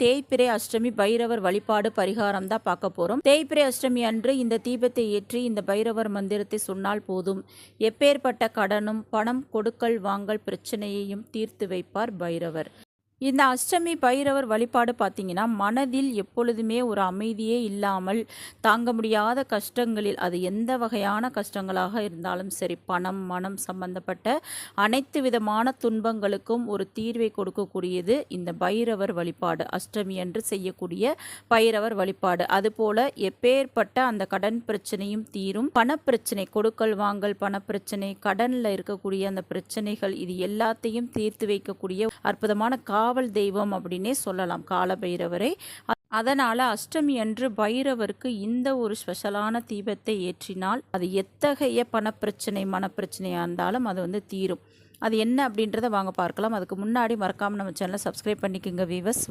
தேய்பிறை அஷ்டமி பைரவர் வழிபாடு பரிகாரம் தான் பார்க்க போகிறோம். தேய்பிறை அஷ்டமி அன்று இந்த தீபத்தை ஏற்றி இந்த பைரவர் மந்திரத்தை சொன்னால் போதும், எப்பேற்பட்ட கடனும் பணம் கொடுக்கல் வாங்கல் பிரச்சனையையும் தீர்த்து வைப்பார் பைரவர். இந்த அஷ்டமி பைரவர் வழிபாடு பார்த்தீங்கன்னா, மனதில் எப்பொழுதுமே ஒரு அமைதியே இல்லாமல் தாங்க முடியாத கஷ்டங்களில், அது எந்த வகையான கஷ்டங்களாக இருந்தாலும் சரி, பணம் மனம் சம்பந்தப்பட்ட அனைத்து விதமான துன்பங்களுக்கும் ஒரு தீர்வை கொடுக்கக்கூடியது இந்த பைரவர் வழிபாடு. அஷ்டமி அன்று செய்யக்கூடிய பைரவர் வழிபாடு. அதுபோல எப்பேற்பட்ட அந்த கடன் பிரச்சனையும் தீரும். பணப்பிரச்சனை, கொடுக்கல் வாங்கல் பணப்பிரச்சனை, கடனில் இருக்கக்கூடிய அந்த பிரச்சனைகள், இது எல்லாத்தையும் தீர்த்து வைக்கக்கூடிய அற்புதமான காவல் தெய்வம் அப்படின்னே சொல்லலாம் கால பைரவரை. அதனால் அஷ்டமி அன்று பைரவருக்கு இந்த ஒரு ஸ்பெஷலான தீபத்தை ஏற்றினால் அது எத்தகைய பணப்பிரச்சனை மனப்பிரச்சனையாக இருந்தாலும் அது தீரும். அது என்ன அப்படின்றத வாங்க பார்க்கலாம். அதுக்கு முன்னாடி மறக்காமல் நம்ம சேனலை சப்ஸ்கிரைப் பண்ணிக்கோங்க வீவர்ஸ்.